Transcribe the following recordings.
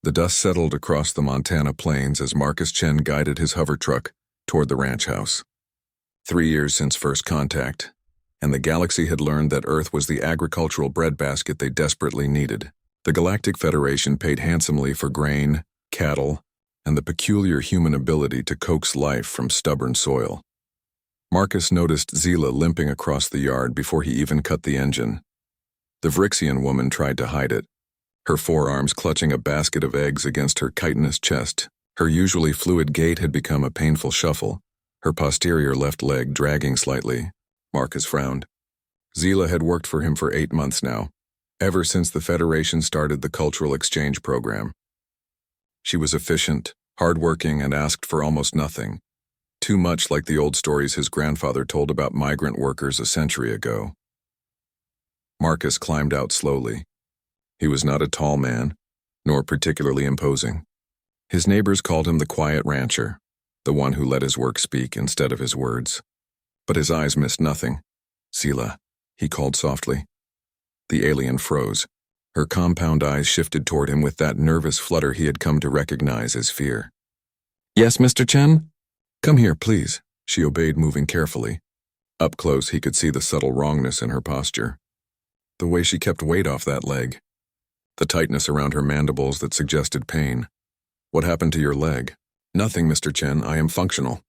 The dust settled across the Montana plains as Marcus Chen guided his hover truck toward the ranch house. 3 years since first contact, and the galaxy had learned that Earth was the agricultural breadbasket they desperately needed. The Galactic Federation paid handsomely for grain, cattle, and the peculiar human ability to coax life from stubborn soil. Marcus noticed Zila limping across the yard before he even cut the engine. The Vrixian woman tried to hide it, her forearms clutching a basket of eggs against her chitinous chest. Her usually fluid gait had become a painful shuffle, her posterior left leg dragging slightly. Marcus frowned. Zila had worked for him for 8 months now, ever since the Federation started the cultural exchange program. She was efficient, hardworking, and asked for almost nothing. Too much like the old stories his grandfather told about migrant workers a century ago. Marcus climbed out slowly. He was not a tall man, nor particularly imposing. His neighbors called him the quiet rancher, the one who let his work speak instead of his words. But his eyes missed nothing. "Zila," he called softly. The alien froze. Her compound eyes shifted toward him with that nervous flutter he had come to recognize as fear. "Yes, Mr. Chen?" "Come here, please," she obeyed, moving carefully. Up close, he could see the subtle wrongness in her posture. The way she kept weight off that leg. The tightness around her mandibles that suggested pain. "What happened to your leg?" "Nothing, Mr. Chen. I am functional."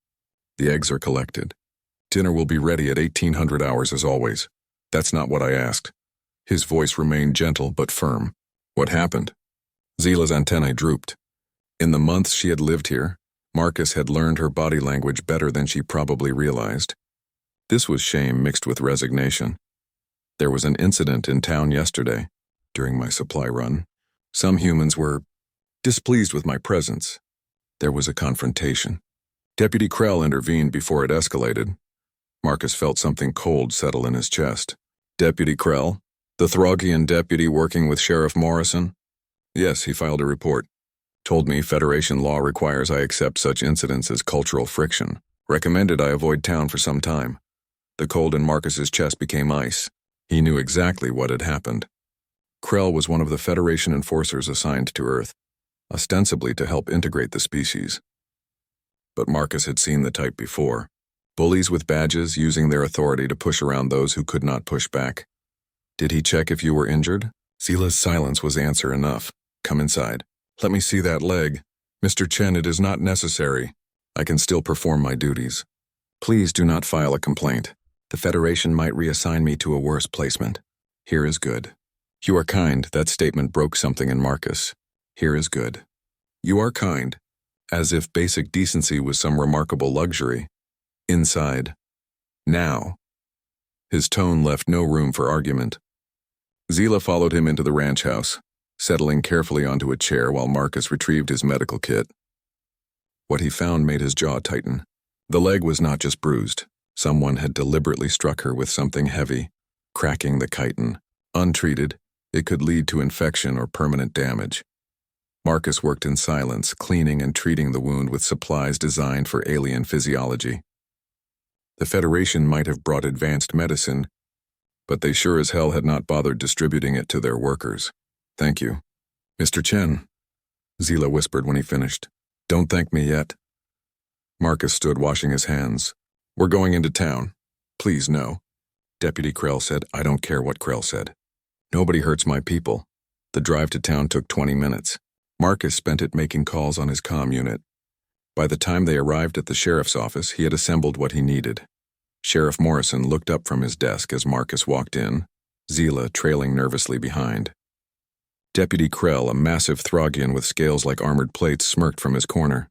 "The eggs are collected. Dinner will be ready at 1800 hours as always." "That's not what I asked." His voice remained gentle but firm. "What happened?" Zila's antennae drooped. In the months she had lived here, Marcus had learned her body language better than she probably realized. This was shame mixed with resignation. "There was an incident in town yesterday, during my supply run. Some humans were displeased with my presence. There was a confrontation. Deputy Krell intervened before it escalated." Marcus felt something cold settle in his chest. "Deputy Krell? The Throgian deputy working with Sheriff Morrison?" "Yes, he filed a report. Told me Federation law requires I accept such incidents as cultural friction. Recommended I avoid town for some time." The cold in Marcus's chest became ice. He knew exactly what had happened. Krell was one of the Federation enforcers assigned to Earth, ostensibly to help integrate the species. But Marcus had seen the type before. Bullies with badges using their authority to push around those who could not push back. "Did he check if you were injured?" Zila's silence was answer enough. "Come inside." "Let me see that leg." "Mr. Chen, it is not necessary. I can still perform my duties." "Please do not file a complaint. The Federation might reassign me to a worse placement. Here is good." "You are kind." That statement broke something in Marcus. "Here is good." "You are kind." As if basic decency was some remarkable luxury. "Inside. Now." His tone left no room for argument. Zila followed him into the ranch house, settling carefully onto a chair while Marcus retrieved his medical kit. What he found made his jaw tighten. The leg was not just bruised. Someone had deliberately struck her with something heavy, cracking the chitin. Untreated, it could lead to infection or permanent damage. Marcus worked in silence, cleaning and treating the wound with supplies designed for alien physiology. The Federation might have brought advanced medicine, but they sure as hell had not bothered distributing it to their workers. "Thank you." "Mr. Chen," Zila whispered when he finished. "Don't thank me yet." Marcus stood washing his hands. "We're going into town." "Please, no." Deputy Krell said. "I don't care what Krell said. Nobody hurts my people." The drive to town took 20 minutes. Marcus spent it making calls on his comm unit. By the time they arrived at the sheriff's office, he had assembled what he needed. Sheriff Morrison looked up from his desk as Marcus walked in, Zila trailing nervously behind. Deputy Krell, a massive Throgian with scales like armored plates, smirked from his corner.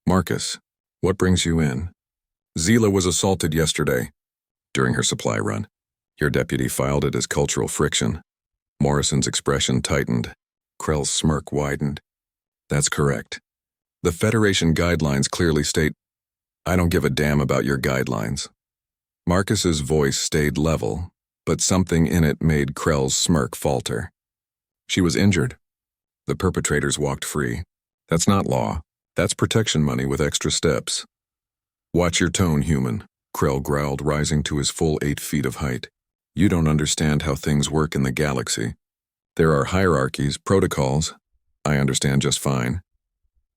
"Marcus, what brings you in?" "Zila was assaulted yesterday, during her supply run. Your deputy filed it as cultural friction." Morrison's expression tightened. Krell's smirk widened. "That's correct. The Federation guidelines clearly state, I don't give a damn about your guidelines." Marcus's voice stayed level, but something in it made Krell's smirk falter. "She was injured. The perpetrators walked free. That's not law. That's protection money with extra steps." "Watch your tone, human," Krell growled, rising to his full 8 feet of height. "You don't understand how things work in the galaxy. There are hierarchies, protocols. I understand just fine.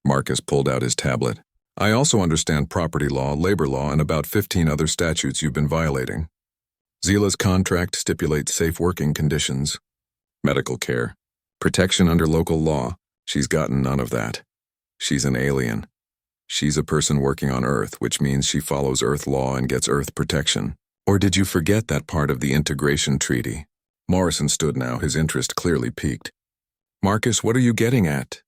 Marcus pulled out his tablet. I also understand property law, labor law, and about 15 other statutes you've been violating. Zila's contract stipulates safe working conditions, medical care, protection under local law. She's gotten none of that. She's an alien. She's a person working on Earth, which means she follows Earth law and gets Earth protection. Or did you forget that part of the integration treaty? Morrison stood now, his interest clearly piqued. Marcus, what are you getting at?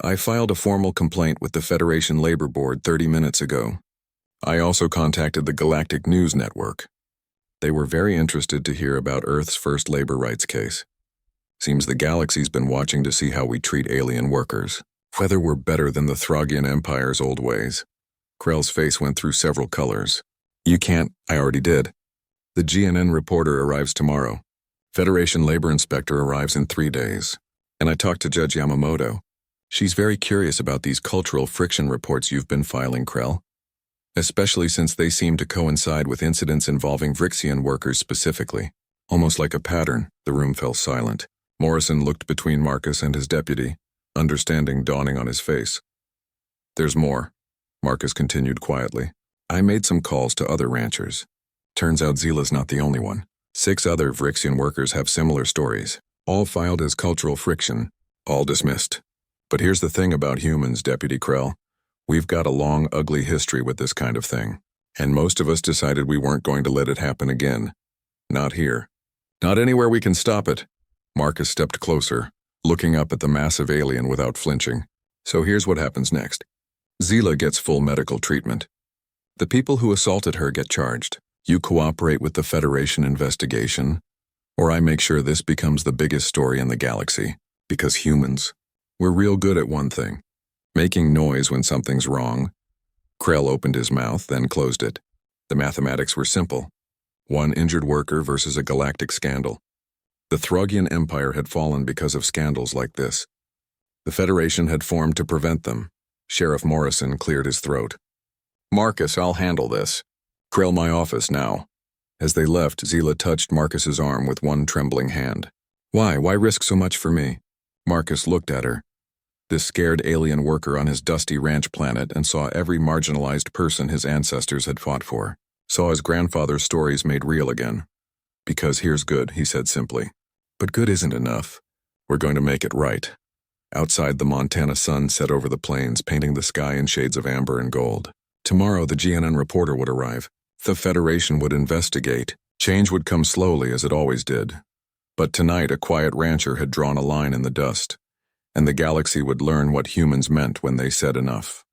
I filed a formal complaint with the Federation Labor Board 30 minutes ago. I also contacted the Galactic News Network. They were very interested to hear about Earth's first labor rights case. Seems the galaxy's been watching to see how we treat alien workers, whether we're better than the Throgian Empire's old ways. Krell's face went through several colors. You can't, I already did. The GNN reporter arrives tomorrow. Federation Labor Inspector arrives in 3 days. And I talked to Judge Yamamoto. She's very curious about these cultural friction reports you've been filing, Krell. Especially since they seem to coincide with incidents involving Vrixian workers specifically. Almost like a pattern, the room fell silent. Morrison looked between Marcus and his deputy, understanding dawning on his face. There's more, Marcus continued quietly. I made some calls to other ranchers. Turns out Zila's not the only one. 6 other Vrixian workers have similar stories, all filed as cultural friction, all dismissed. But here's the thing about humans, Deputy Krell. We've got a long, ugly history with this kind of thing, and most of us decided we weren't going to let it happen again. Not here. Not anywhere we can stop it. Marcus stepped closer, looking up at the massive alien without flinching. So here's what happens next. Zila gets full medical treatment. The people who assaulted her get charged. You cooperate with the Federation investigation, or I make sure this becomes the biggest story in the galaxy. Because humans, we're real good at one thing. Making noise when something's wrong. Krell opened his mouth, then closed it. The mathematics were simple. 1 injured worker versus a galactic scandal. The Throgian Empire had fallen because of scandals like this. The Federation had formed to prevent them. Sheriff Morrison cleared his throat. Marcus, I'll handle this. Krell, my office now. As they left, Zila touched Marcus's arm with one trembling hand. Why risk so much for me? Marcus looked at her. This scared alien worker on his dusty ranch planet and saw every marginalized person his ancestors had fought for. Saw his grandfather's stories made real again. Because here's good, he said simply. But good isn't enough. We're going to make it right. Outside, the Montana sun set over the plains, painting the sky in shades of amber and gold. Tomorrow, the GNN reporter would arrive. The Federation would investigate. Change would come slowly, as it always did. But tonight, a quiet rancher had drawn a line in the dust, and the galaxy would learn what humans meant when they said enough.